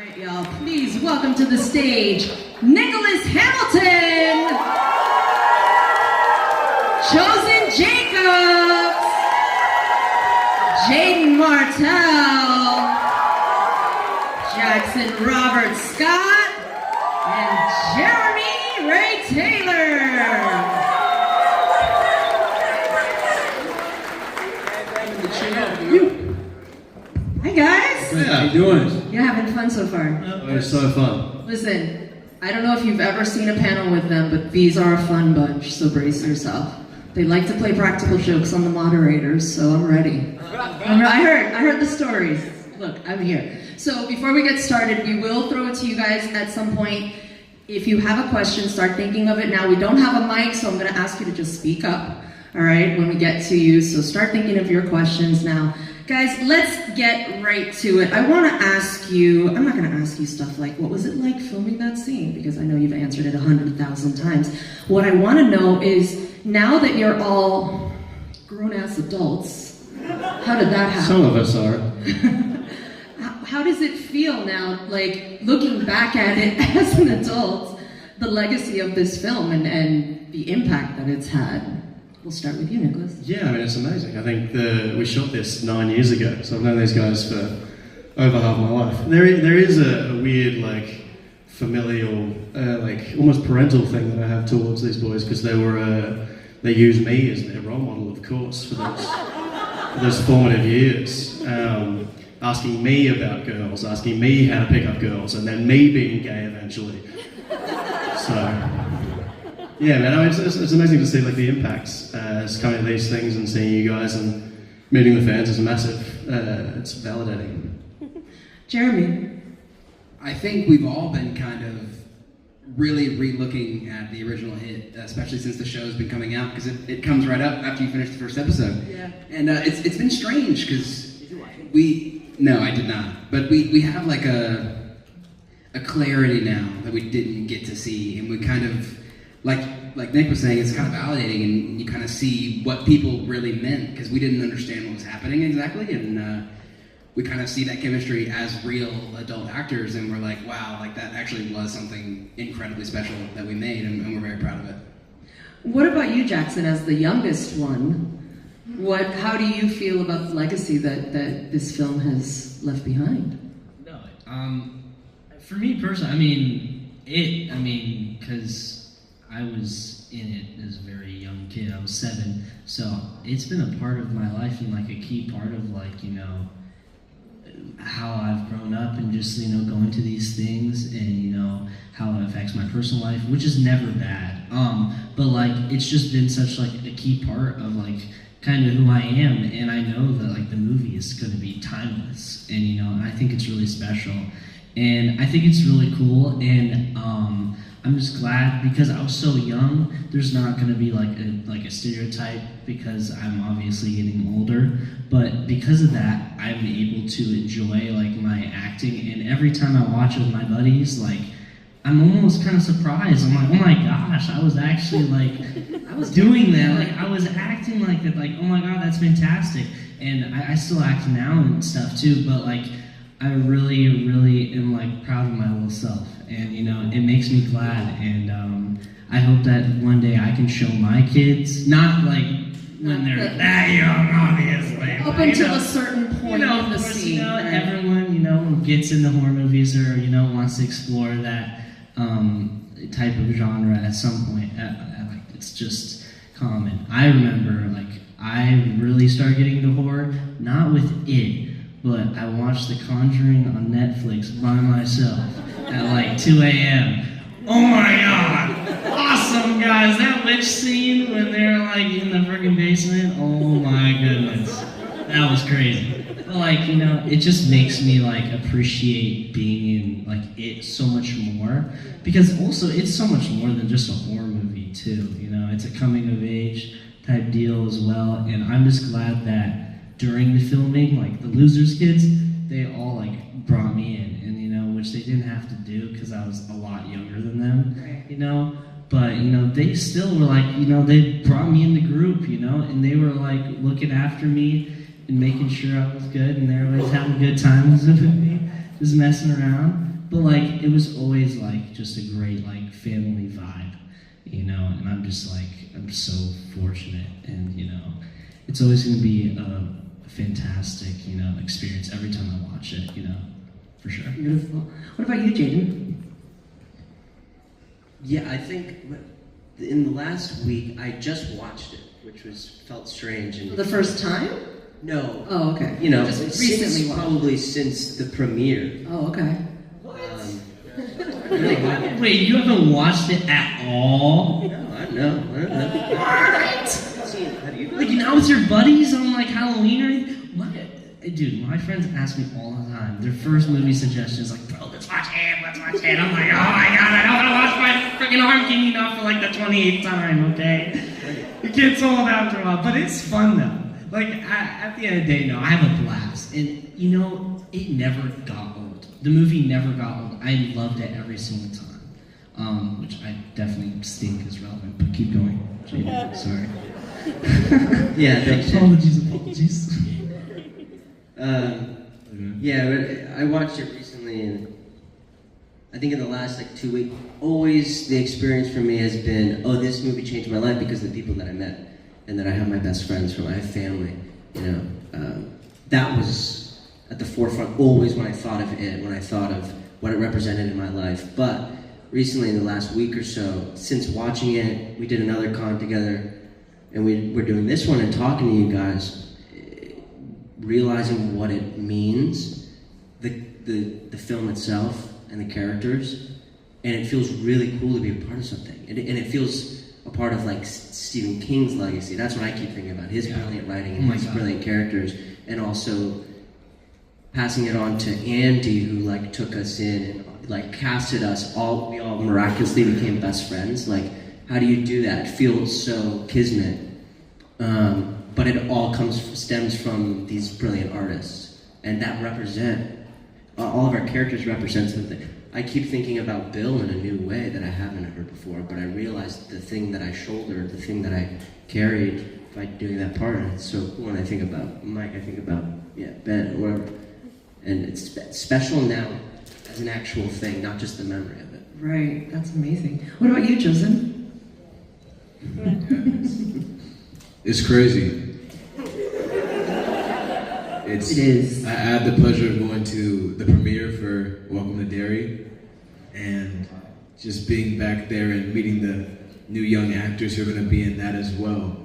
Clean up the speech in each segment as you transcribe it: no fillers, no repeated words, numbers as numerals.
right, y'all, please welcome to the stage, Nicholas Hamilton, Chosen Jacobs, Jaeden Martell, Jackson Robert Scott, and Jeremy Ray Taylor. Hi guys. Hey, how you doing? You're having fun so far. Oh, it's so fun. Listen, I don't know if you've ever seen a panel with them, but these are a fun bunch, so brace yourself. They like to play practical jokes on the moderators, so I'm ready. I heard the stories. Look, I'm here. So before we get started, we will throw it to you guys at some point. If you have a question, start thinking of it now. We don't have a mic, so I'm gonna ask you to just speak up, all right, when we get to you. So start thinking of your questions now. Guys, let's get right to it. I want to ask you, I'm not going to ask you stuff like, what was it like filming that scene? Because I know you've answered it 100,000 times. What I want to know is, now that you're all grown-ass adults, how did that happen? Some of us are. How does it feel now, like, looking back at it as an adult, the legacy of this film and the impact that it's had? We'll start with you, Nicholas. Yeah, I mean, it's amazing. I think we shot this 9 years ago, so I've known these guys for over half my life. There is a weird, like, familial, like, almost parental thing that I have towards these boys, because they use me as their role model, of course, for those formative years. Asking me about girls, asking me how to pick up girls, and then me being gay eventually. So... yeah, man, it's amazing to see like the impacts coming to these things and seeing you guys and meeting the fans is massive. It's validating. Jeremy? I think we've all been kind of really re-looking at the original hit, especially since the show's been coming out, because it comes right up after you finish the first episode. Yeah. And it's been strange, because no, I did not. But we have like a clarity now that we didn't get to see, and we kind of, like Nick was saying, it's kind of validating, and you kind of see what people really meant, because we didn't understand what was happening exactly, and we kind of see that chemistry as real adult actors, and we're like, wow, like that actually was something incredibly special that we made, and we're very proud of it. What about you, Jackson, as the youngest one? How do you feel about the legacy that this film has left behind? No, for me personally, because I was in it as a very young kid. I was 7, so it's been a part of my life and like a key part of like, you know, how I've grown up and just, you know, going to these things and, you know, how it affects my personal life, which is never bad. But like, it's just been such like a key part of like kind of who I am, and I know that like the movie is going to be timeless, and you know, I think it's really special, and I think it's really cool, and I'm just glad, because I was so young, there's not going to be like a stereotype, because I'm obviously getting older, but because of that, I'm able to enjoy like my acting, and every time I watch it with my buddies, like, I'm almost kind of surprised. I'm like, oh my gosh, I was actually like, I was doing that, like I was acting like that, like, oh my god, that's fantastic, and I still act now and stuff too, but like, I really, really am like proud of my little self, and you know, it makes me glad, and I hope that one day I can show my kids, not like when they're that young, obviously. Up until a certain point in the of course, scene. you know, right? everyone, you know, gets into horror movies or, you know, wants to explore that type of genre at some point. Like, it's just common. I remember, like, I really started getting into horror, not with it, but I watched The Conjuring on Netflix by myself at like 2 a.m. Oh my god! Awesome, guys! That witch scene when they're like in the freaking basement, oh my goodness. That was crazy. But like, you know, it just makes me like appreciate being in like it so much more. Because also it's so much more than just a horror movie too, you know, it's a coming of age type deal as well. And I'm just glad that during the filming, like the Losers kids, they all like brought me in, and you know, which they didn't have to do because I was a lot younger than them, you know. But you know, they still were like, you know, they brought me in the group, you know, and they were like looking after me and making sure I was good, and they were always having good times with me, just messing around. but like it was always like just a great like family vibe, you know. And I'm just like I'm so fortunate, and you know, it's always going to be a fantastic experience every time I watch it, you know, for sure. Beautiful. What about you, Jaeden? Yeah, I think in the last week I just watched it, which felt strange. And The first time? no, Oh, okay. you know, Just since, recently watched. probably since the premiere. Oh, okay. Wait, you haven't watched it at all? No, I know. What? Have you? Like now with your buddies on like Halloween or anything? What? Dude, my friends ask me all the time. Their first movie suggestion is like, bro, let's watch it, let's watch it. I'm like, oh my god, I don't want to watch my freaking arm king enough for like the 28th time, okay? It gets old after a while, but it's fun though. Like, at the end of the day, no, I have a blast. And, you know, it never got old. The movie never got old. I loved it every single time. Which I definitely think is relevant, but keep going. Jaeden, sorry. Yeah, thanks. Apologies. Yeah, but I watched it recently, and I think in the last like 2 weeks, always the experience for me has been, oh, this movie changed my life because of the people that I met, and that I have my best friends from, I have family, you know. That was at the forefront always when I thought of it, when I thought of what it represented in my life. But recently, in the last week or so, since watching it, we did another con together, and we're doing this one and talking to you guys, realizing what it means, the film itself and the characters, and it feels really cool to be a part of something. And it feels a part of like Stephen King's legacy. That's what I keep thinking about, his brilliant writing and his brilliant characters, and also passing it on to Andy, who like took us in and like casted us all. We all miraculously became best friends. Like, how do you do that? It feels so kismet. But it all stems from these brilliant artists, and that all of our characters represent something. I keep thinking about Bill in a new way that I haven't heard before, but I realized the thing that I shouldered, the thing that I carried by doing that part, and it's so cool. And I think about Mike, I think about Ben, or whatever, and it's special now as an actual thing, not just the memory of it. Right, that's amazing. What about you, Joseph? It's crazy. It is. I had the pleasure of going to the premiere for Welcome to Derry, and just being back there and meeting the new young actors who are going to be in that as well.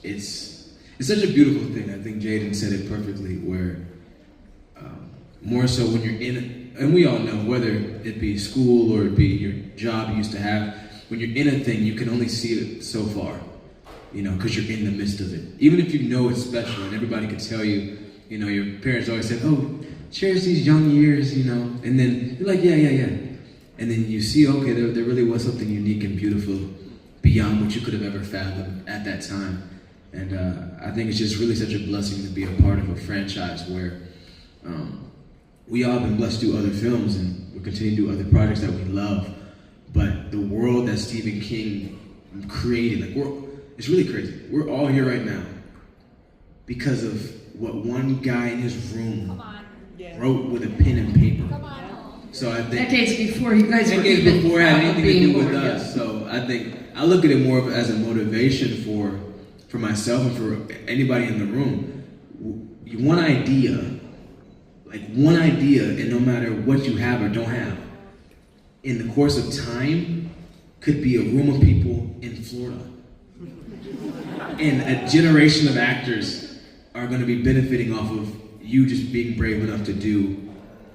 It's such a beautiful thing. I think Jaeden said it perfectly, where more so when you're in it, and we all know, whether it be school or it be your job you used to have, when you're in a thing, you can only see it so far, you know, because you're in the midst of it. Even if you know it's special, and everybody can tell you, you know, your parents always said, oh, cherish these young years, you know, and then you're like, yeah. And then you see, okay, there really was something unique and beautiful beyond what you could have ever fathomed at that time. And I think it's just really such a blessing to be a part of a franchise where we all been blessed to do other films, and we continue to do other projects that we love. But the world that Stephen King created, it's really crazy. We're all here right now because of what one guy in his room wrote with a pen and paper. So I think Decades before you guys were even before it had anything to do with born, us. So I think I look at it more of as a motivation for myself and for anybody in the room. One idea, and no matter what you have or don't have, in the course of time, could be a room of people in Florida. And a generation of actors are going to be benefiting off of you just being brave enough to do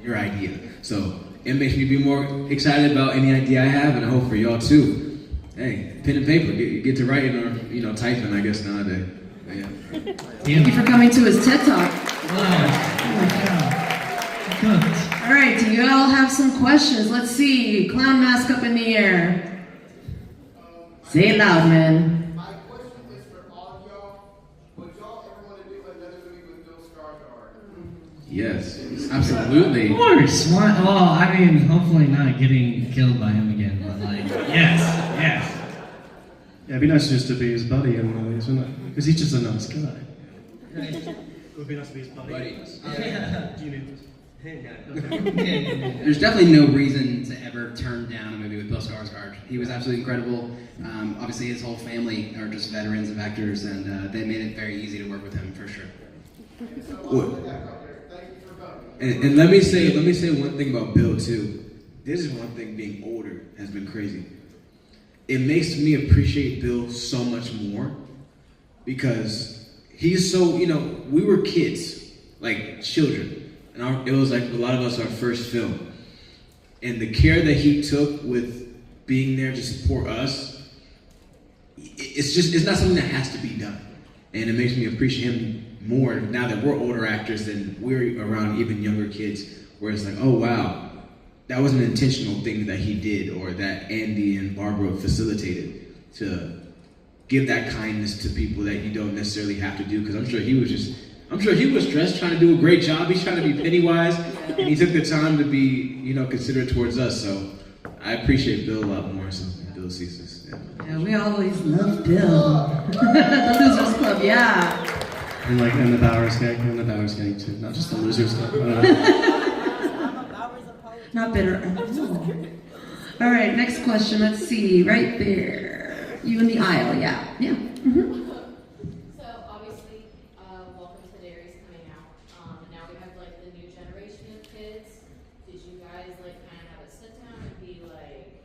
your idea. So it makes me be more excited about any idea I have, and I hope for y'all too. Hey, pen and paper, get to writing or typing, I guess, nowadays. Yeah. Thank you for coming to his TED Talk. Good. All right, do you all have some questions? Let's see. Clown mask up in the air. Say it loud, man. My question is for all of y'all. Would y'all ever want to do another movie with Bill Skarsgård? Yes, absolutely. Of course. Why? Well, I mean, hopefully not getting killed by him again, but like, yes. Yeah, it'd be nice just to be his buddy in one of these, wouldn't it? Because he's just a nice guy. It would be nice to be his buddy. Buddies. Do you need this? There's definitely no reason to ever turn down a movie with Bill Skarsgård. He was absolutely incredible. Obviously, his whole family are just veterans of actors, and they made it very easy to work with him for sure. And let me say one thing about Bill too. This is one thing, being older has been crazy. It makes me appreciate Bill so much more because he's so, we were kids, like children. And it was like a lot of us our first film. And the care that he took with being there to support us, it's not something that has to be done. And it makes me appreciate him more now that we're older actors than we're around even younger kids, where it's like, oh wow, that was an intentional thing that he did, or that Andy and Barbara facilitated to give that kindness to people that you don't necessarily have to do. Because I'm sure he was stressed trying to do a great job. He's trying to be Pennywise, and he took the time to be, considerate towards us. So I appreciate Bill a lot more. So Bill sees this. Yeah, we always love Bill. The Losers Club, yeah. And the Bowers gang too, not just the Losers Club. I don't know. Not bitter at all. All right, next question. Let's see, right there. You in the aisle, yeah. Mm-hmm. So obviously, Welcome to Dairy's coming out. Now we have the new generation of kids. Did you guys kind of have a sit down and be like,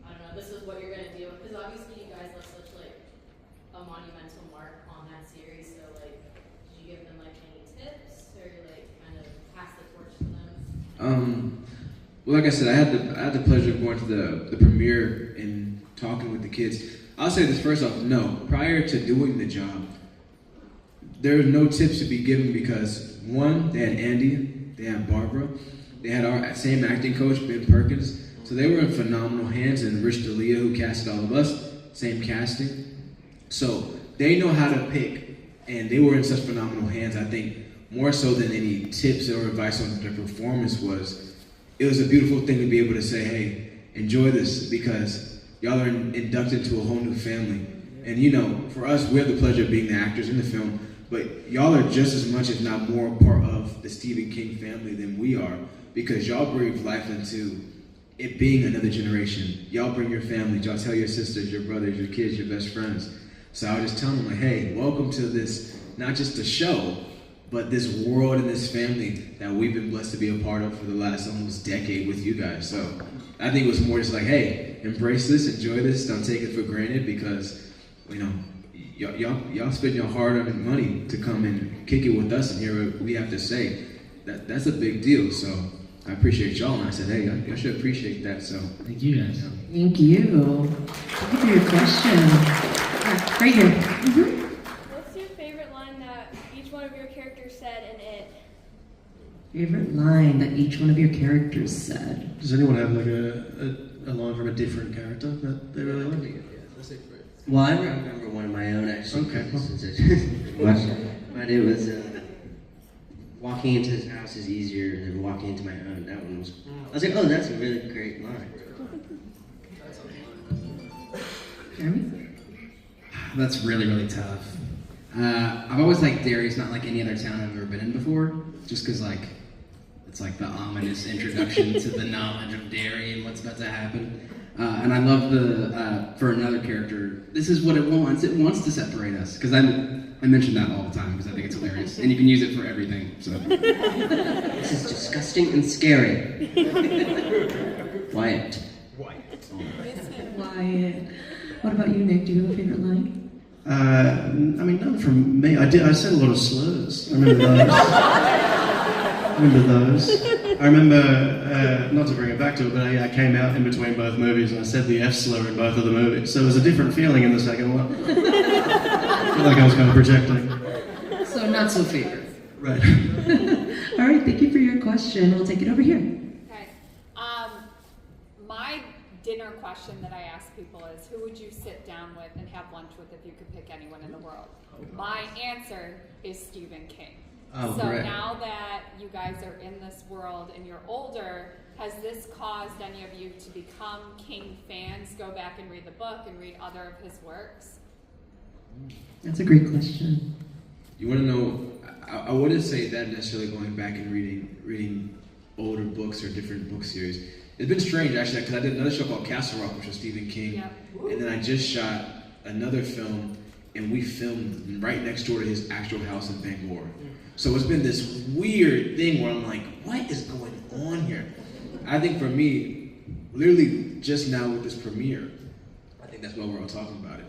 I don't know, this is what you're gonna deal with? Because obviously you guys left such a monumental mark on that series. So did you give them any tips or kind of pass the torch to them? Well, like I said, I had the pleasure of going to the premiere and talking with the kids. I'll say this first off, no. Prior to doing the job, there were no tips to be given because, one, they had Andy, they had Barbara, they had our same acting coach, Ben Perkins, so they were in phenomenal hands, and Rich D'Elia, who casted all of us, same casting. So they know how to pick, and they were in such phenomenal hands. I think more so than any tips or advice on their performance it was a beautiful thing to be able to say, hey, enjoy this because y'all are inducted into a whole new family. And for us, we have the pleasure of being the actors in the film, but y'all are just as much, if not more, part of the Stephen King family than we are because y'all breathe life into it being another generation. Y'all bring your families, y'all tell your sisters, your brothers, your kids, your best friends. So I was just telling them, hey, welcome to this, not just a show, but this world and this family that we've been blessed to be a part of for the last almost decade with you guys. So I think it was more just hey, embrace this, enjoy this, don't take it for granted because, y'all spend your hard-earned money to come and kick it with us and hear what we have to say. That's a big deal. So I appreciate y'all, and I said, hey, y'all should appreciate that. So Thank you guys. Thank you. Thank you for your question. Yeah, right here. Mm-hmm. What's your favorite line that each one of your characters said in it? Favorite line that each one of your characters said? Does anyone have a line from a different character that they really like? Well, I remember one of my own actually. Okay. Since I watched it. But it was walking into his house is easier than walking into my own. That one was. I was like, oh, that's a really great line. Jeremy? That's really, really tough. I've always liked Derry. It's not like any other town I've ever been in before, just because it's the ominous introduction to the knowledge of Derry and what's about to happen. And I love for another character, this is what it wants. It wants to separate us, because I mention that all the time because I think it's hilarious, and you can use it for everything. So This is disgusting and scary. Wyatt. Wyatt. What about you, Nick? Do you have a favorite line? None from me. I said a lot of slurs. I remember those. I remember, not to bring it back to it, but I came out in between both movies and I said the F slur in both of the movies. So it was a different feeling in the second one. I feel like I was kind of projecting. So not so favorite. Right. All right, thank you for your question. We'll take it over here. Okay. My dinner question that I ask people is, who would you sit down with and have lunch with if you could pick anyone in the world? My answer is Stephen King. Oh, so great. now that you guys are in this world and you're older, has this caused any of you to become King fans, go back and read the book and read other of his works? That's a great question. you want to know, I wouldn't say that necessarily going back and reading older books or different book series. It's been strange actually because I did another show called Castle Rock, which was Stephen King, Yep. and then I just shot another film, and we filmed right next door to his actual house in Bangor. So it's been this weird thing where I'm like, what is going on here? I think for me, literally just now with this premiere, I think that's why we're all talking about it.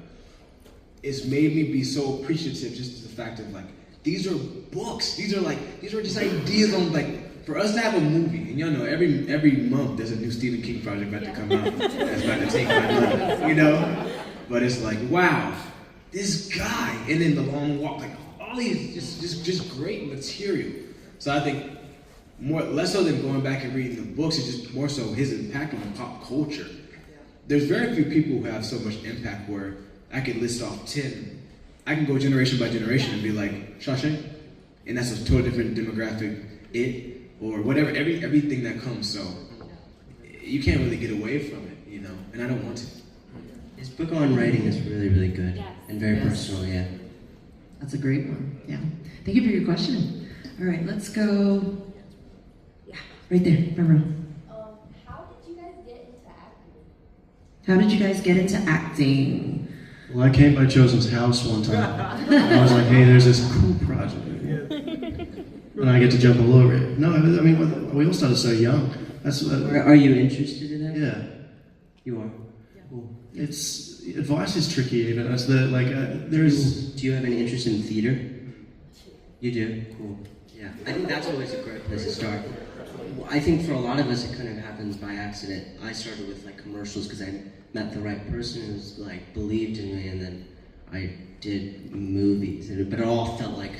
It's made me be so appreciative just to the fact of like, these are books. These are just ideas on like, for us to have a movie, and y'all know every month there's a new Stephen King project about to come out that's about to take my money, you know? But it's like, wow, this guy, and then The Long Walk, like all these just great material. So I think less so than going back and reading the books, it's just more so his impact on pop culture. There's very few people who have so much impact where I could list off 10. I can go generation by generation and be like, Shawshank, and that's a totally different demographic, or whatever, everything that comes. So you can't really get away from it, you know, and I don't want to. His book on writing is really, really good Yes. and very Yes. personal, yeah. That's a great one. Yeah. Thank you for your question. All right, let's go. Yeah, right there, front row. How did you guys get into acting? How did you guys get into acting? Well, I came by Chosen's house one time. I was like, hey, there's this cool project. And I get to jump all over it. No, I mean, we all started so young. Are you interested in that? Yeah. You are? Cool. Advice is tricky even. As there's. Do you have any interest in theater? You do? Cool. Yeah. I think that's always a great place to start. I think for a lot of us it kind of happens by accident. I started with like commercials because I met the right person who's like believed in me, and then I did movies. But it all felt like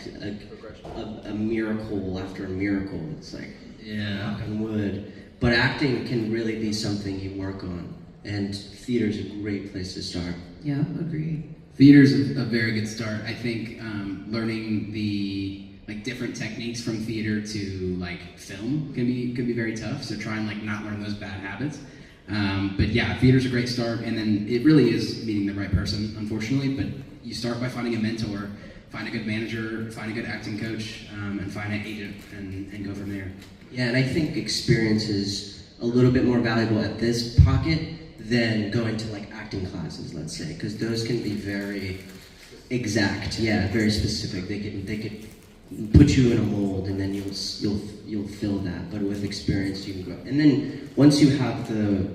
a miracle after a miracle. It's like, knock on wood. But acting can really be something you work on, and theater's a great place to start. Yeah, agree. Theater's a very good start. I think learning the different techniques from theater to like film can be very tough. So try and like not learn those bad habits. But yeah, theater's a great start, and then it really is meeting the right person, unfortunately. But you start by finding a mentor, find a good manager, find a good acting coach, and find an agent, and go from there. Yeah, and I think experience is a little bit more valuable at this pocket than going to like acting classes, let's say, because those can be very exact. Yeah, very specific. They could put you in a mold, and then you'll fill that. But with experience, you can grow. And then once you have the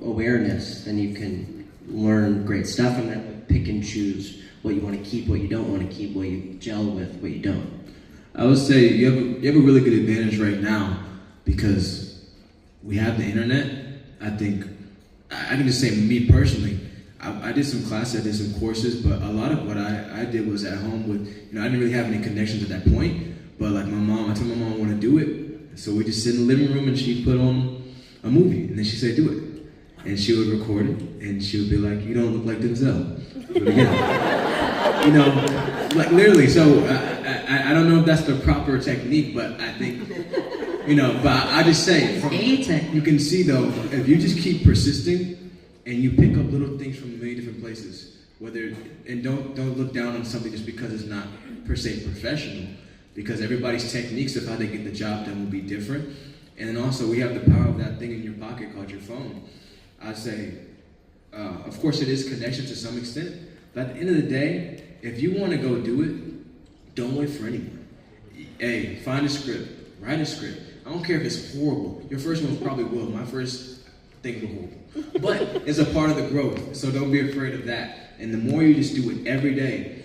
awareness, then you can learn great stuff, and then pick and choose what you want to keep, what you don't want to keep, what you gel with, what you don't. I would say you have a really good advantage right now because we have the internet. I think I can just say me personally, I did some classes, I did some courses, but a lot of what I did was at home with, I didn't really have any connections at that point, but like I told my mom I want to do it, so we just sit in the living room and she put on a movie, and then she said do it, and she would record it, and she would be like, you don't look like Denzel, do it again. Like literally, so I don't know if that's the proper technique, but I think, but I just say, you can see though, if you just keep persisting, and you pick up little things from many different places, and don't look down on something just because it's not per se professional, because everybody's techniques of how they get the job done will be different. And then also we have the power of that thing in your pocket called your phone. I'd say, of course it is connection to some extent, but at the end of the day, if you want to go do it, don't wait for anyone. Hey, find a script, write a script. I don't care if it's horrible. Your first one probably will. My first things were horrible. But it's a part of the growth, so don't be afraid of that. And the more you just do it every day,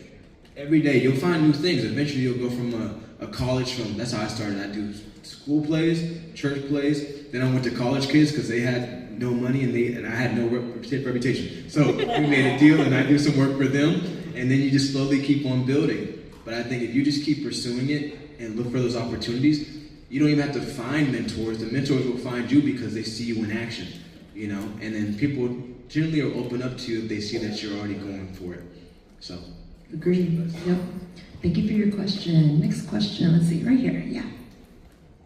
you'll find new things. Eventually you'll go from a college film. That's how I started. I do school plays, church plays. Then I went to college kids because they had no money and I had no reputation. So we made a deal and I do some work for them. And then you just slowly keep on building. But I think if you just keep pursuing it and look for those opportunities, you don't even have to find mentors. The mentors will find you because they see you in action, and then people generally are open up to you if they see that you're already going for it. So. Agreed. Yep. Thank you for your question. Next question. Let's see. Right here. Yeah.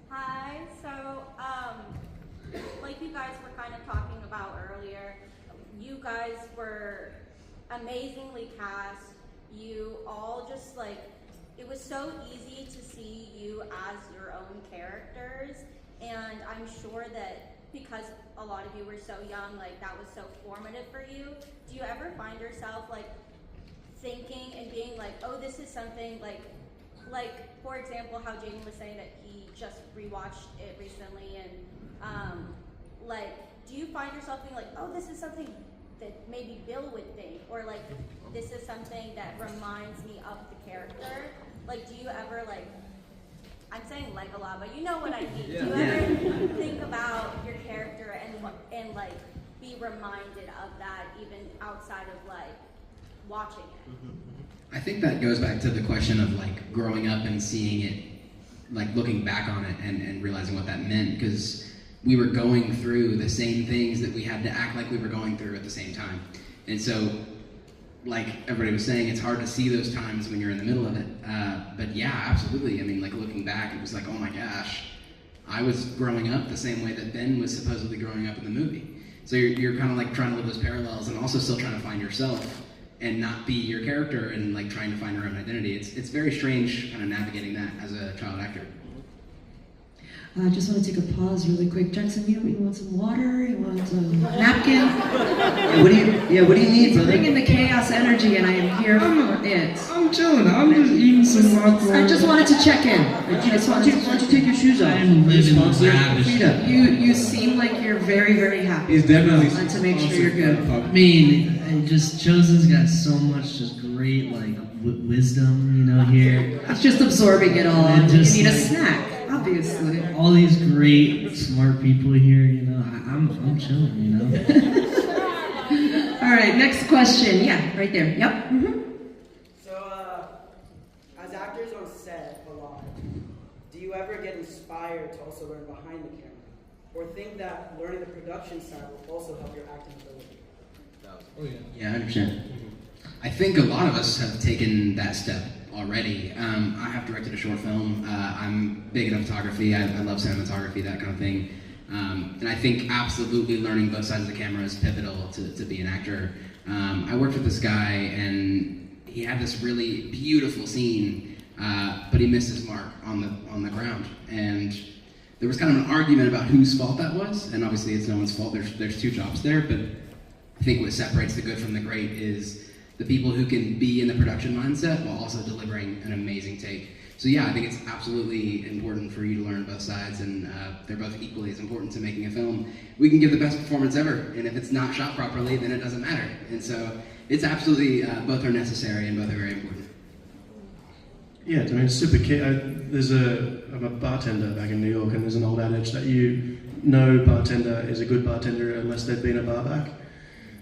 Hi. So, like you guys were kind of talking about earlier, you guys were amazingly cast. You all just it was so easy to see you as your own characters, and I'm sure that because a lot of you were so young, like that was so formative for you. Do you ever find yourself like thinking and being like, oh, this is something like for example, how Jaeden was saying that he just rewatched it recently, and like, do you find yourself being like, oh, this is something that maybe Bill would think, or like, this is something that reminds me of the character? Like, do you ever like, I'm saying like a lot, but you know what I mean. Do you ever think about your character and like be reminded of that even outside of like watching it? I think that goes back to the question of like growing up and seeing it, like looking back on it and realizing what that meant, because we were going through the same things that we had to act like we were going through at the same time. And so, like everybody was saying, it's hard to see those times when you're in the middle of it. But yeah, absolutely. I mean, like looking back, it was like, oh my gosh, I was growing up the same way that Ben was supposedly growing up in the movie. So you're kind of like trying to live those parallels and also still trying to find yourself and not be your character and like trying to find your own identity. It's very strange kind of navigating that as a child actor. I just want to take a pause really quick. Jackson, you want some water? You want a napkin? What do you need, brother? Bring in the chaos energy, and I am here for it. I'm chilling. I'm just eating some popcorn. I just wanted to check in. Why don't you take your shoes off? I'm living lavish. You seem like you're very, very happy. He's definitely. I wanted to make sure you're good. I mean, Chosen's got so much just great like wisdom, you know, here. It's just absorbing it all. And just, you need a like, snack, obviously. All these great, smart people here, you know. I'm chilling, you know. All right, next question. Yeah, right there. Yep. Mm-hmm. So, as actors on set a lot, do you ever get inspired to also learn behind the camera? Or think that learning the production side will also help your acting ability? Oh yeah. Yeah, 100%. I think a lot of us have taken that step already. I have directed a short film. I'm big into photography. I love cinematography, that kind of thing. And I think absolutely learning both sides of the camera is pivotal to be an actor. I worked with this guy, and he had this really beautiful scene, but he missed his mark on the ground. And there was kind of an argument about whose fault that was, and obviously it's no one's fault. There's two jobs there, but I think what separates the good from the great is the people who can be in the production mindset while also delivering an amazing take. So yeah, I think it's absolutely important for you to learn both sides, and they're both equally as important to making a film. We can give the best performance ever, and if it's not shot properly, then it doesn't matter. And so it's absolutely, both are necessary and both are very important. Yeah, I mean, it's super key. I'm a bartender back in New York, and there's an old adage that no bartender is a good bartender unless they've been a bar back.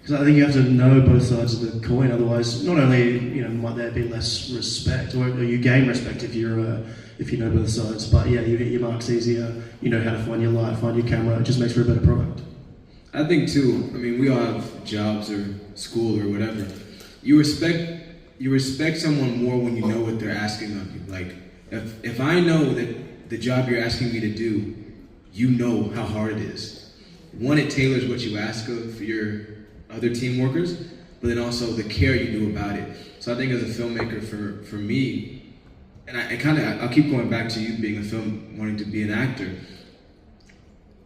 Because I think you have to know both sides of the coin, otherwise not only might there be less respect, or you gain respect if you know both sides, but yeah, you hit your marks easier, you know how to find your light, find your camera, it just makes for a better product. I think too, I mean, we all have jobs or school or whatever. You respect someone more when you know what they're asking of you. Like, if I know that the job you're asking me to do, you know how hard it is. One, it tailors what you ask of your other team workers, but then also the care you do about it. So I think as a filmmaker, for me, and I'll keep going back to you being a film, wanting to be an actor,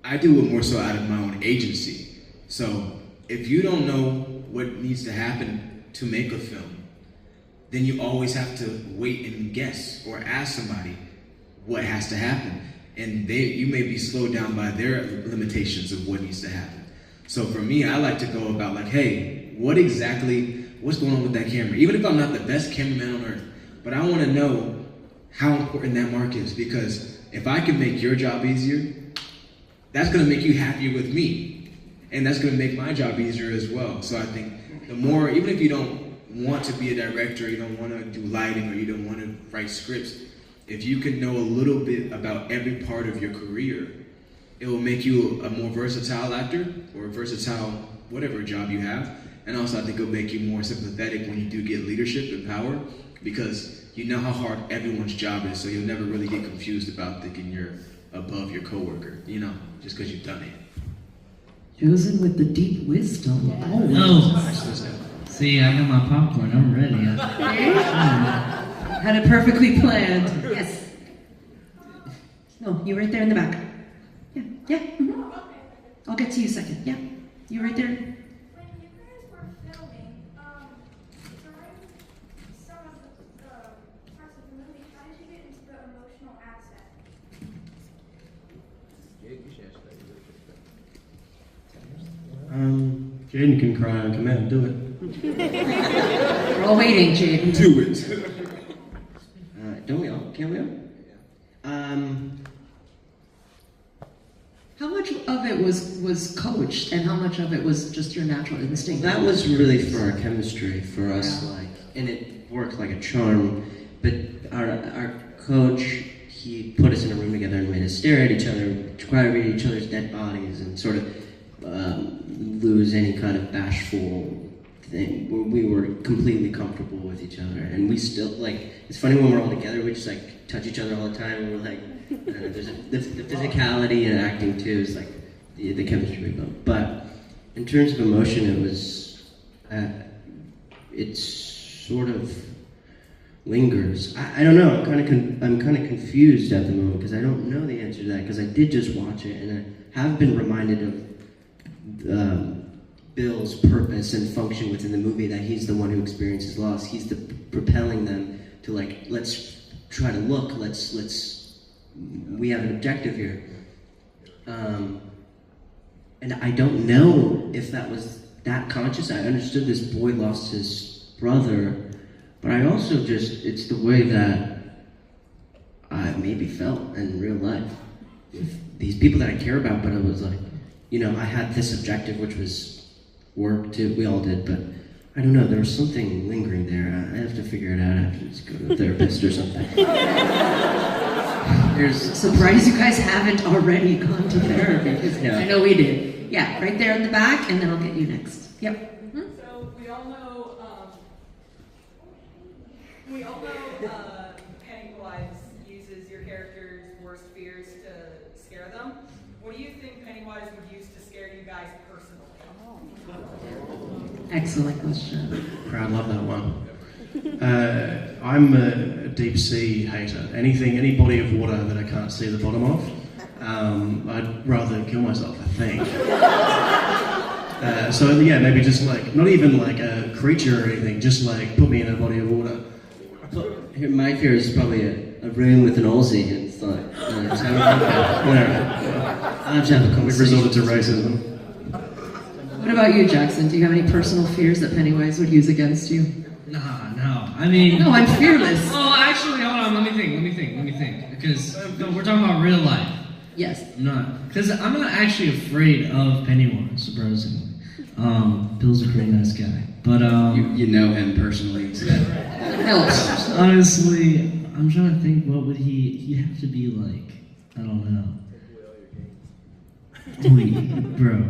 I do it more so out of my own agency. So if you don't know what needs to happen to make a film, then you always have to wait and guess or ask somebody what has to happen. And you may be slowed down by their limitations of what needs to happen. So for me, I like to go about like, hey, what's going on with that camera? Even if I'm not the best cameraman on earth, but I want to know how important that mark is, because if I can make your job easier, that's going to make you happier with me. And that's going to make my job easier as well. So I think the more, even if you don't want to be a director, you don't want to do lighting, or you don't want to write scripts, if you can know a little bit about every part of your career, it will make you a more versatile actor, or a versatile whatever job you have. And also I think it'll make you more sympathetic when you do get leadership and power, because you know how hard everyone's job is, so you'll never really get confused about thinking you're above your coworker, just because you've done it. Chosen with the deep wisdom. Oh, see, I got my popcorn. I'm ready. Had it perfectly planned. Yes. No, you right there in the back. Yeah, yeah. I'll get to you second. Yeah, you right there. When you guys were filming, during some of the parts of the movie, how did you get into the emotional aspect? Jaeden can cry on command. Do it. We're all waiting, Jaeden. Do it. Don't we all? Can we all? How much of it was coached, and how much of it was just your natural instinct? That was really for our chemistry, for us, like, and it worked like a charm. But our coach, he put us in a room together and made us stare at each other, try to read each other's dead bodies, and sort of lose any kind of bashful thing. We were completely comfortable with each other, and we still, like, it's funny when we're all together, we just like touch each other all the time, and we're like, there's the physicality and acting too is like the chemistry we built. But in terms of emotion, it was, it sort of lingers. I don't know. I'm kind of confused at the moment because I don't know the answer to that because I did just watch it and I have been reminded of Bill's purpose and function within the movie, that he's the one who experiences loss. He's the propelling them to, like, let's try to look. We have an objective here. And I don't know if that was that conscious. I understood this boy lost his brother, but I also it's the way that I maybe felt in real life. These people that I care about, but it was like, I had this objective, which was work too. We all did, but I don't know. There was something lingering there. I have to figure it out. I have to just go to a therapist or something. Surprised you guys haven't already gone to therapy. Yeah. I know we did. Yeah, right there in the back, and then I'll get you next. Yep. So we all know Pennywise uses your character's worst fears to scare them. What do you think Pennywise would use to scare you guys personally? Excellent question. Crowd love that one. I'm a deep sea hater. Any body of water that I can't see the bottom of, I'd rather kill myself, I think. So yeah, maybe just like, not even like a creature or anything, just like put me in a body of water. My fear is probably a room with an Aussie, and it's like, just have a whatever. I'll just have a We've conversation. resorted to racism. What about you, Jackson? Do you have any personal fears that Pennywise would use against you? No. I mean... No, I'm fearless. Oh, actually, hold on. Let me think. Because we're talking about real life. Yes. Because I'm not actually afraid of Pennywise, surprisingly. Bill's a pretty nice guy. But, You know him personally instead. Helps. honestly, I'm trying to think, what would he'd have to be like? I don't know. Wait, bro.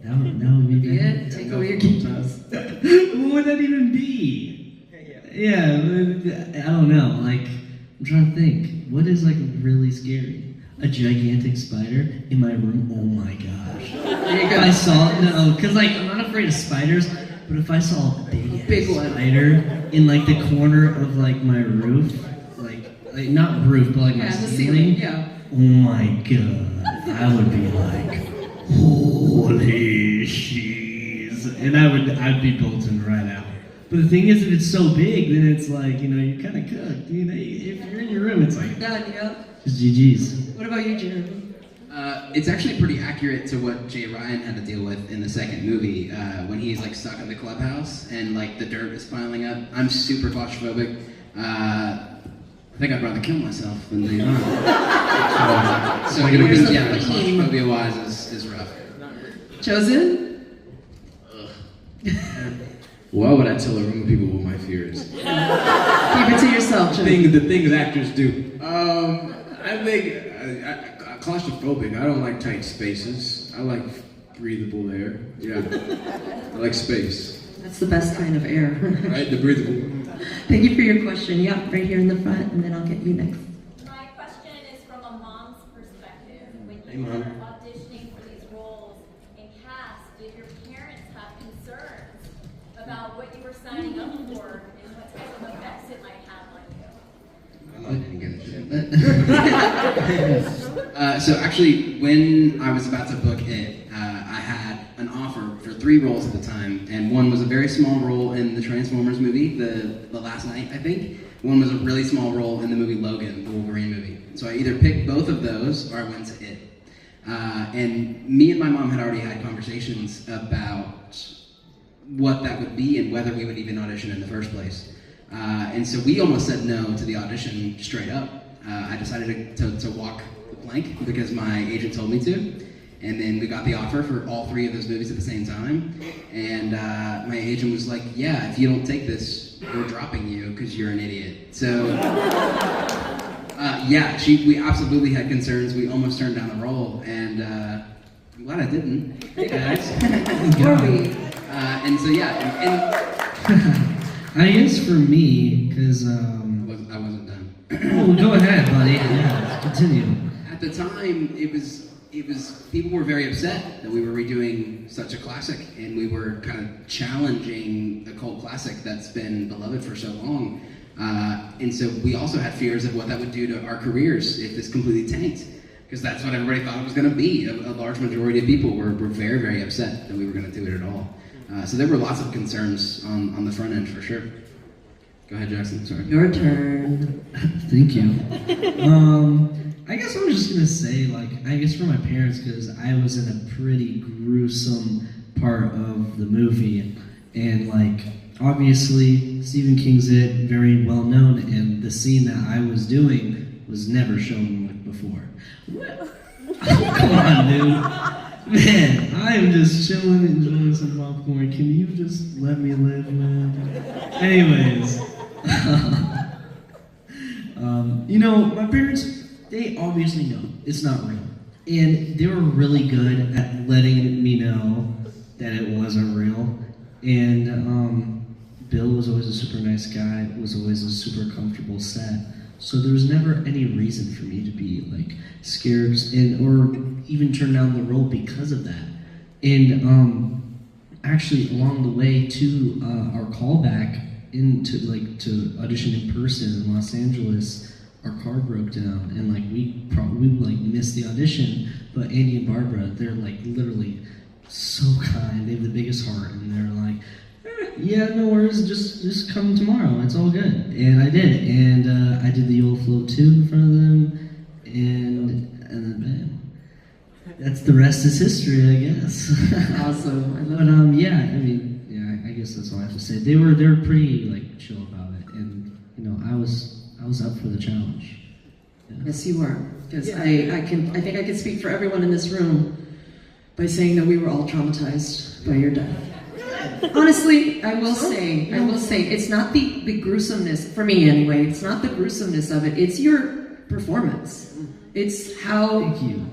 That would be bad. Yeah, take away your keys. What would that even be? Yeah, I don't know. Like, I'm trying to think. What is like really scary? A gigantic spider in my room? Oh my gosh. There you go. If I saw because like I'm not afraid of spiders, but if I saw a big one. spider in like the corner of like my roof, like not roof, but like my Yeah, the ceiling. yeah. Oh my god, I would be like, holy cheese, and I'd be bolting right out. But the thing is, if it's so big, then it's like, you're kind of cooked. If you're in your room, it's like, Done, yeah. just GG's. What about you, Jeremy? It's actually pretty accurate to what Jay Ryan had to deal with in the second movie when he's like stuck in the clubhouse and like the dirt is piling up. I'm super claustrophobic. I think I'd rather kill myself than leave on. So claustrophobia wise is rough. Chosen? Why would I tell a room of people what my fear is? Keep it to yourself, Chosen. The things actors do. I think I'm claustrophobic. I don't like tight spaces. I like breathable air. Yeah, I like space. That's the best kind of air. Right, the breathable. Thank you for your question. Yeah, right here in the front, and then I'll get you next. My question is from a mom's perspective. When Hey, you Mom. were auditioning for these roles and cast, did your parents have concerns about what you were signing up for and what type of effects it might have on you? give it to him. So actually, when I was about to book it, I had an offer for 3 roles at the time, and one was a very small role in the Transformers movie, the Last Night, I think. One was a really small role in the movie Logan, the Wolverine movie. So I either picked both of those, or I went to it. And me and my mom had already had conversations about what that would be and whether we would even audition in the first place. And so we almost said no to the audition straight up. I decided to walk the plank because my agent told me to. And then we got the offer for all 3 of those movies at the same time. And my agent was like, yeah, if you don't take this, we're dropping you because you're an idiot. So we absolutely had concerns. We almost turned down the role, and I'm glad I didn't. Hey guys. And so I guess for me, because I wasn't done. Oh, go ahead, buddy. Yeah, continue. At the time, it was people were very upset that we were redoing such a classic, and we were kind of challenging a cult classic that's been beloved for so long. And so we also had fears of what that would do to our careers if this completely tanked, because that's what everybody thought it was going to be. A large majority of people were very, very upset that we were going to do it at all. So there were lots of concerns on the front end for sure. Go ahead, Jackson. Sorry. Your turn. Thank you. I guess I was just gonna say, I guess for my parents, because I was in a pretty gruesome part of the movie, and obviously Stephen King's It, very well known, and the scene that I was doing was never shown before. Come on, dude. Man, I am just chilling, enjoying some popcorn. Can you just let me live, man? Anyways, my parents, they obviously know it's not real. And they were really good at letting me know that it wasn't real. And Bill was always a super nice guy, was always a super comfortable set. So there was never any reason for me to be scared or even turn down the role because of that. And actually along the way to our callback to audition in person in Los Angeles, our car broke down and we missed the audition. But Andy and Barbara, they're literally so kind. They have the biggest heart, and they're like, yeah, no worries, just come tomorrow. It's all good. And I did, and I did the old float 2 in front of them, and then bam. That's the rest is history, I guess. Awesome. I love I guess that's all I have to say. They were pretty chill about it, and I was up for the challenge. Yeah. Yes, you were. Because I think I can speak for everyone in this room by saying that we were all traumatized by your death. Honestly, I will say, it's not the gruesomeness, for me anyway, it's not the gruesomeness of it, it's your performance. It's how... Thank you.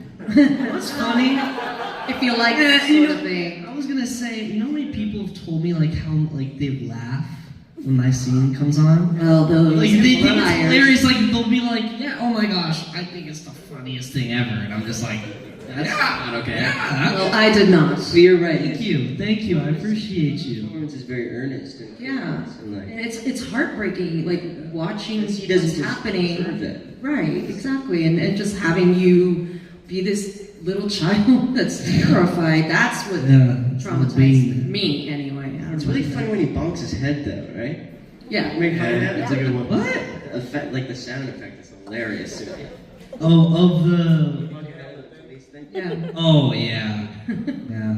What's funny? If you like that sort of thing. I was gonna say, how many people have told me how they laugh when my scene comes on? Well, those they think it's hilarious. They'll be yeah, oh my gosh, I think it's the funniest thing ever, and I'm just that's not okay. Yeah. Well, I did not. So you're right. Thank you. I appreciate you. The performance is very earnest. And it's heartbreaking, watching he what's doesn't happening. That. Right, exactly, and just having you be this little child that's terrified. That's what traumatized me, anyway. It's really funny when he bonks his head, though, right? Yeah. It's a good one. What? The sound effect is hilarious. Oh, of the... Yeah. Oh, yeah. Yeah.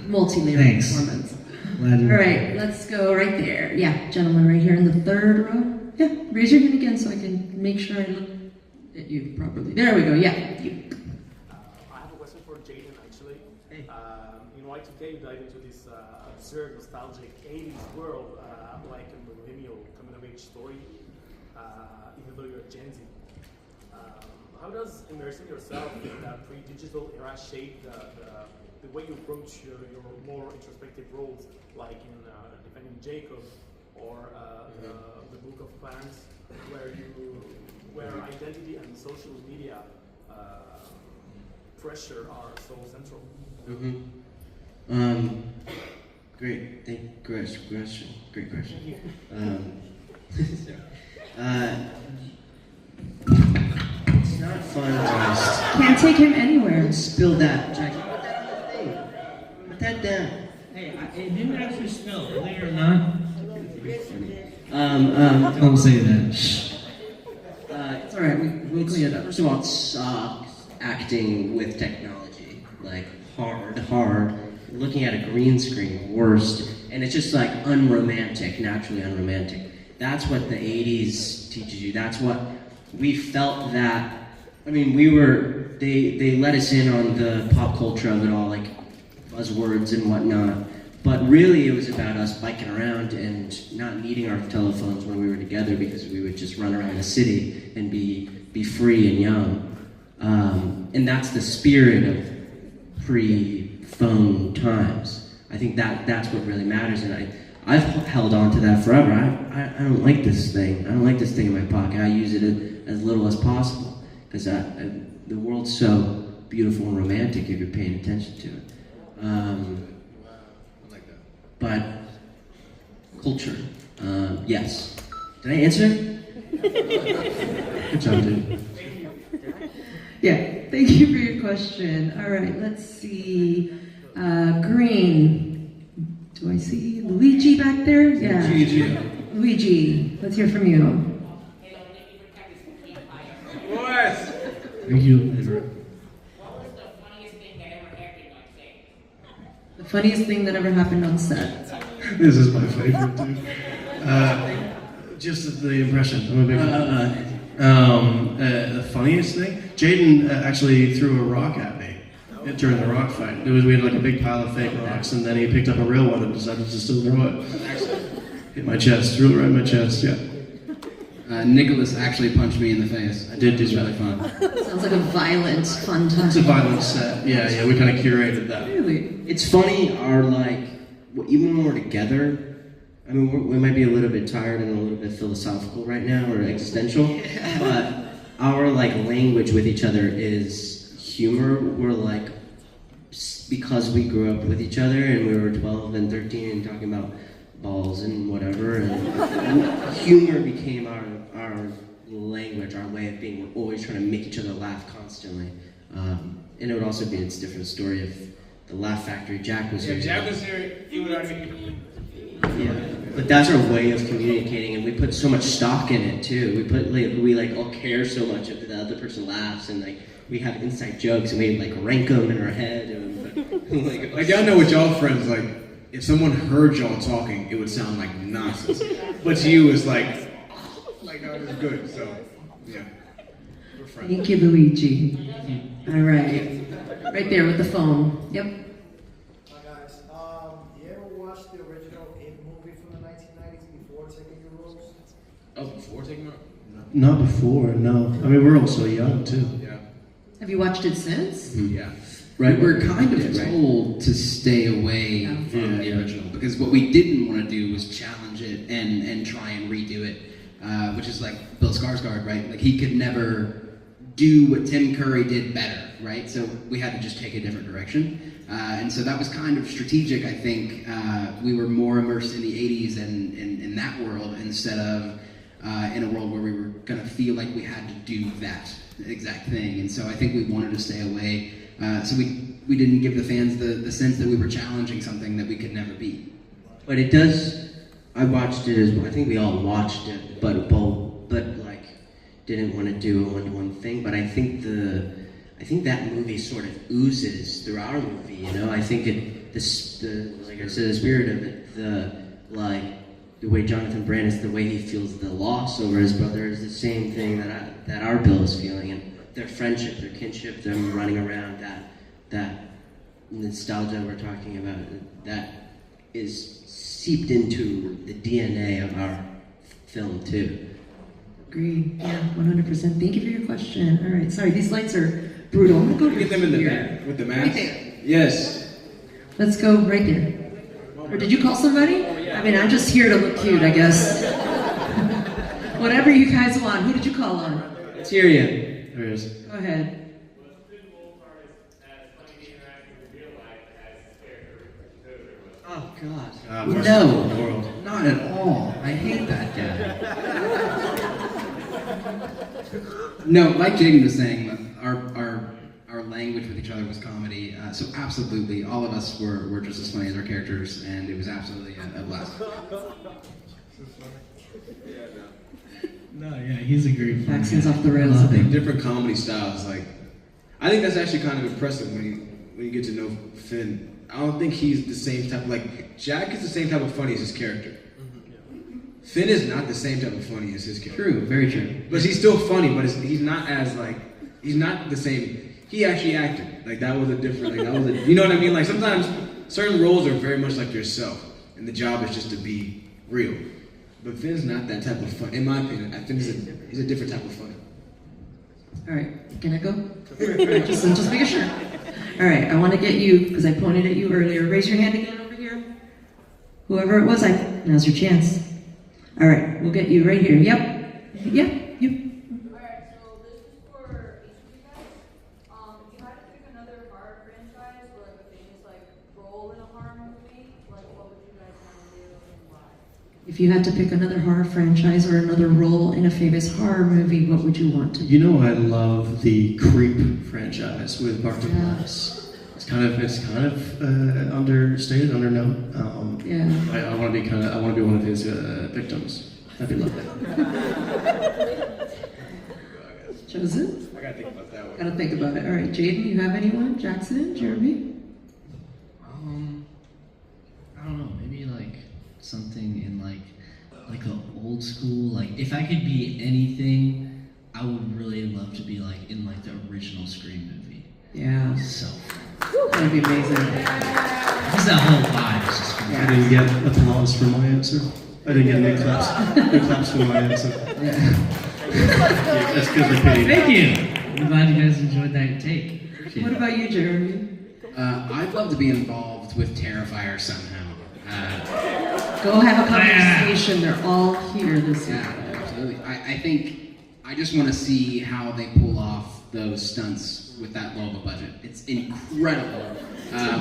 Multi-layered performance. All right, let's go right there. Yeah, gentleman right here in the third row. Yeah, raise your hand again so I can make sure I look at you properly. There we go, yeah. You. I have a question for Jaeden, actually. Hey. In Y2K, you dive into this absurd, nostalgic 80s world, like a millennial coming-of-age story, even though you're a Gen Z. How does immersing yourself in that pre-digital era shape the way you approach your more introspective roles, like in Defending Jacob or the Book of Clans, where identity and social media pressure are so central? Great question. fun. Can't take him anywhere. Don't spill that, Jackie. Put that on the thing. Put that down. Hey, it didn't actually spill, believe it or not. Don't say that. It's all right. We'll clean it up. First of all, it sucks acting with technology, like hard. Looking at a green screen, worst, and it's just like unromantic, naturally unromantic. That's what the '80s teaches you. That's what we felt that. I mean, they let us in on the pop culture of it all, like buzzwords and whatnot. But really, it was about us biking around and not needing our telephones when we were together because we would just run around the city and be free and young. And that's the spirit of pre-phone times. I think that's what really matters, and I've held on to that forever. I don't like this thing. I don't like this thing in my pocket. I use it as little as possible because the world's so beautiful and romantic if you're paying attention to it. But culture, yes. Did I answer? Good job, dude. Yeah, thank you for your question. All right, let's see. Green. Do I see Luigi back there? Yeah. Luigi, let's hear from you. Thank you. The funniest thing that ever happened on set. This is my favorite, dude. Just the impression. I'm a big fan. The funniest thing? Jaeden actually threw a rock at me during the rock fight. We had like a big pile of fake rocks, and then he picked up a real one and decided to still throw it. Hit my chest, threw it right in my chest, yeah. Nicholas actually punched me in the face. I did do It was really fun. Sounds like a violent, fun time. It's a violent set. Yeah, we kind of curated that. Really? It's funny, even when we're together, I mean, we might be a little bit tired and a little bit philosophical right now, or existential, but our language with each other is humor. We're because we grew up with each other and we were 12 and 13 and talking about balls and whatever, and humor became our language, our way of being. We're always trying to make each other laugh constantly. And it would also be a different story if the Laugh Factory Jack was here. If Jack was here, he would already. Yeah, but that's our way of communicating, and we put so much stock in it too. We all care so much if the other person laughs, and we have inside jokes, and we rank them in our head. And, y'all know with y'all friends, if someone heard y'all talking, it would sound like nonsense. But to you, it's no, it's good. So, yeah, we're friends. Thank you, Luigi. All right. Right there with the phone. Yep. Hi guys. You ever watched the original It movie from the 1990s before taking your roles? Oh, before taking my... Not before, no. I mean, we're all so young, too. Yeah. Have you watched it since? Yeah. Right, we're kind of told to stay away from the original because what we didn't want to do was challenge it and try and redo it, which is like Bill Skarsgård, right? He could never do what Tim Curry did better, right? So we had to just take a different direction, and so that was kind of strategic. I think we were more immersed in the '80s and in that world instead of in a world where we were going to feel like we had to do that exact thing, and so I think we wanted to stay away. So we didn't give the fans the sense that we were challenging something that we could never beat. But it does. I watched it as well. I think we all watched it, but didn't want to do a one-to-one thing. But I think that movie sort of oozes through our movie. I think like I said, the spirit of it, the way Jonathan Brandis, the way he feels the loss over his brother is the same thing that our Bill is feeling, and their friendship, their kinship, them running around, that nostalgia we're talking about, that is seeped into the DNA of our film too. Agreed. Yeah, 100%. Thank you for your question. All right. Sorry, these lights are brutal. I'm gonna go Get them in the here. back with the mask. Right there. Yes. Let's go right there. Or did you call somebody? I mean, I'm just here to look cute, I guess. Whatever you guys want. Who did you call on? Let's hear you. There he is. Go ahead. Oh God! Worst No, in the world. not at all. I hate that guy. No, like Jaeden was saying, other with comedy. So absolutely, all of us were just as funny as our characters, and it was absolutely a blast. No, yeah, he's a great fan. Accents off the rails. I think different comedy styles. Like, I think that's actually kind of impressive when you get to know Finn. I don't think he's the same type. Like, Jack is the same type of funny as his character. Finn is not the same type of funny as his character. True, very true. But he's still funny. But he's not as like he's not the same. He actually acted like that was a different. Like that was a, you know what I mean? Like sometimes certain roles are very much like yourself, and the job is just to be real. But Finn's not that type of fun. In my opinion, I think he's a different type of funny. All right, can I go? All right, just making sure. All right, I want to get you, because I pointed at you earlier. Raise your hand again over here. Whoever it was, now's your chance. All right, we'll get you right here. Yep, you. Alright, so this is for each of you guys. If you had to pick another horror franchise or like a famous like role in a horror movie, like what would you guys want to do and why? If you had to pick another horror franchise or another role in a famous horror movie, what would you want to do? You know, I love the Creep franchise with Martell. It's kind of understated, underknown. Yeah. I want to be one of his victims. That'd be lovely. Joseph? I gotta think about that one. Gotta think about it. All right, Jaeden, you have anyone? Jackson, Jeremy? I don't know, maybe like something in like an old school, like if I could be anything, I would really love to be like in like the original Scream movie. Yeah. So that'd be amazing. Just that whole vibe is just fun. I didn't get applause for my answer. I didn't get any claps. No claps for my answer. That's good repeating. Thank you. I'm glad you guys enjoyed that take. Appreciate What it. about you, Jeremy? I'd love to be involved with Terrifier somehow. Go have a conversation. They're all here this week. Yeah, absolutely. I think I just want to see how they pull off those stunts with that low of a budget. It's incredible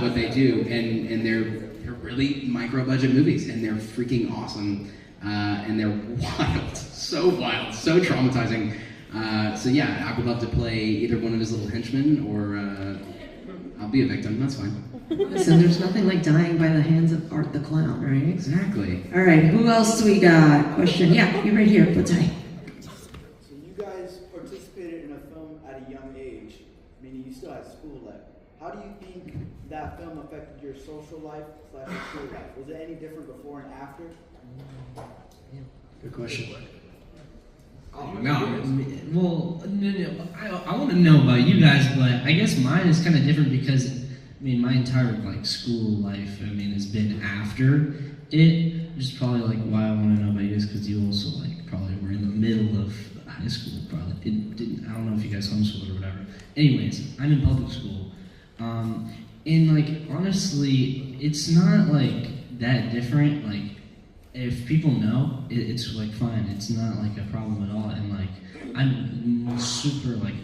what they do, and they're really micro budget movies, and they're freaking awesome, and they're wild, so traumatizing. So yeah, I would love to play either one of his little henchmen, or I'll be a victim. That's fine. Listen, there's nothing like dying by the hands of Art the Clown, right? Exactly. All right, who else do we got? Question. Yeah, you right here. Put tight. So you guys participated in a film at a young age, meaning you still had school left. How do you think that film affected your social life / school life? Was it any different before and after? Good question. Oh no! Well, no. I want to know about you guys, but I guess mine is kind of different because my entire like school life, has been after it. Which is probably like why I want to know about you guys, because you also like probably were in the middle of high school. Probably I don't know if you guys homeschooled or whatever. Anyways, I'm in public school, and like honestly, it's not like that different. Like if people know, it's like fine. It's not like a problem at all. And like I'm super like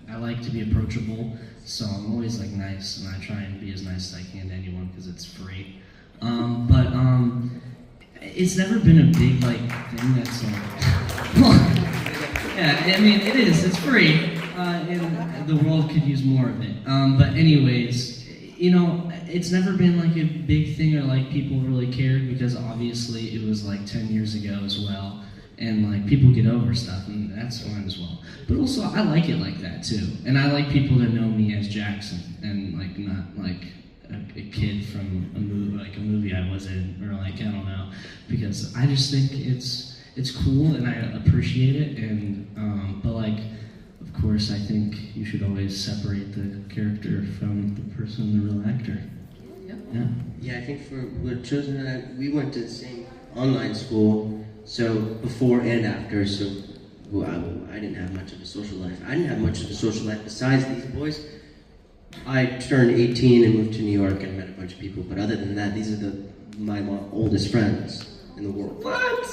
I like to be approachable, so I'm always like nice, and I try and be as nice as I can to anyone because it's free. But it's never been a big like thing that's like. Yeah, it is. It's free, and the world could use more of it. But anyways, it's never been like a big thing or like people really cared, because obviously it was like 10 years ago as well, and like people get over stuff, and that's fine as well. But also I like it like that too, and I like people to know me as Jackson, and like not like a kid from a movie I was in, or like I don't know, because I just think it's cool and I appreciate it, and but like of course I think you should always separate the character from the person, the real actor. Yeah. Yeah, I think for Chosen and I, we went to the same online school, so before and after, so I didn't have much of a social life. I didn't have much of a social life besides these boys. I turned 18 and moved to New York and met a bunch of people, but other than that, these are my oldest friends in the world. What?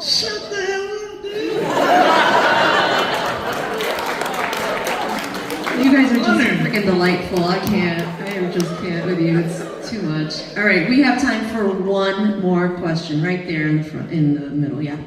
Shut the hell up, dude! You guys are just freaking delightful. I just can't with you. It's too much. All right, we have time for one more question right there in the front, in the middle. Yeah.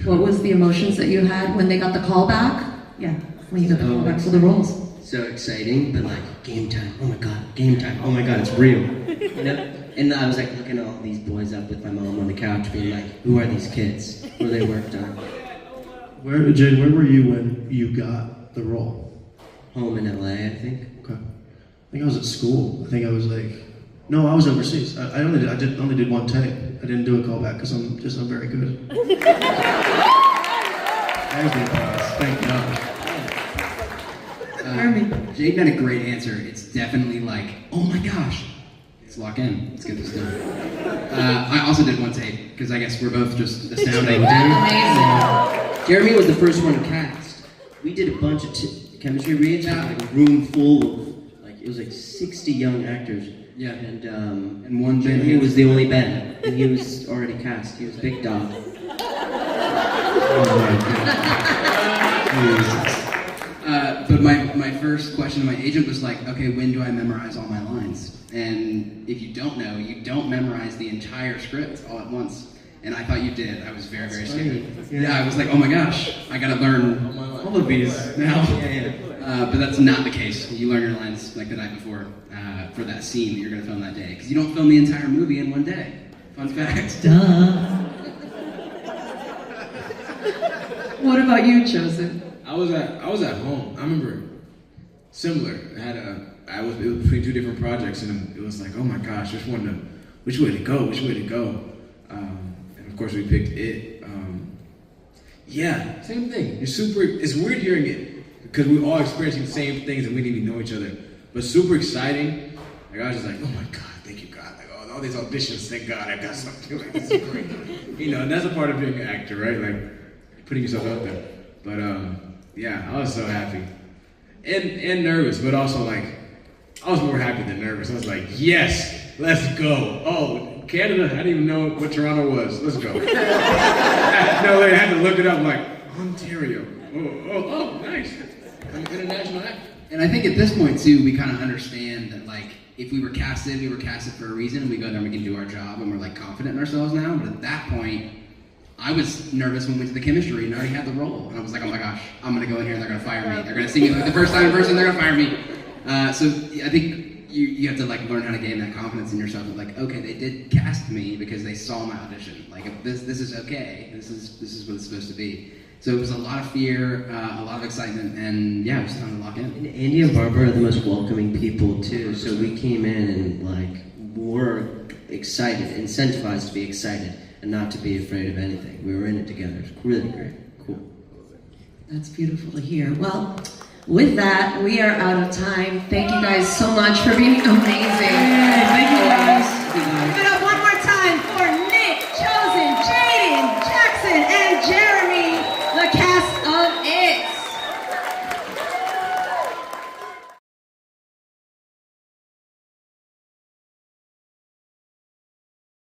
What was the emotions that you had when they got the call back? Yeah, when you got the call back for the roles. So exciting, but like, game time, oh my god, game time, oh my god, it's real. You know? And I was like looking all these boys up with my mom on the couch being like, who are these kids? What are they worked on? Jaeden, where were you when you got the role? Home in LA, I think. Okay. I think I was at school. I think I was like, no, I was overseas. I only did one take. I didn't do a callback because I'm very good. Thank God. Jaeden had a great answer. It's definitely like, oh my gosh. Let's lock in. Let's get this done. I also did one take because I guess we're both just astounding. Amazing. Jeremy was the first one cast. We did a bunch of chemistry reads, like a room full of, like, it was like 60 young actors. Yeah. And one Ben. Jeremy was the only Ben, and he was already cast. He was Big Dog. But my first question to my agent was like, okay, when do I memorize all my lines? And if you don't know, you don't memorize the entire script all at once. And I thought you did. I was very, very scared. Yeah, I was like, oh my gosh, I gotta learn all of these now. But that's not the case. You learn your lines like the night before for that scene that you're gonna film that day. Because you don't film the entire movie in one day. Fun fact. Duh. What about you, Joseph? I was at home. I remember similar. It was between two different projects, and it was like, oh my gosh, which way to go? And of course we picked it. Yeah, same thing. It's weird hearing it because we're all experiencing the same things and we didn't even know each other. But super exciting. Like I was just like, oh my God, thank you God. Like all these auditions, thank God I got something. Like this is great. You know, and that's a part of being an actor, right? Like putting yourself out there. But yeah, I was so happy. And nervous, but also like I was more happy than nervous. I was like, yes, let's go. Oh, Canada, I didn't even know what Toronto was. Let's go. No, I had to look it up. I'm like, Ontario. Oh, nice. I'm an international actor. And I think at this point too, we kind of understand that like if we were casted for a reason, and we go there and we can do our job, and we're like confident in ourselves now. But at that point, I was nervous when we went to the chemistry and I already had the role. And I was like, oh my gosh, I'm gonna go in here and they're gonna fire me. They're gonna see me like the first time in person, they're gonna fire me. So I think you have to like learn how to gain that confidence in yourself. Of like, okay, they did cast me because they saw my audition. Like this is okay. This is what it's supposed to be. So it was a lot of fear, a lot of excitement, and yeah, it was time to lock in. And Andy and Barbara are the most welcoming people too. So we came in and like were excited, incentivized to be excited, and not to be afraid of anything. We were in it together. It's really great. Cool. That's beautiful to hear. Well, with that, we are out of time. Thank you guys so much for being amazing. Thank you guys. Give it up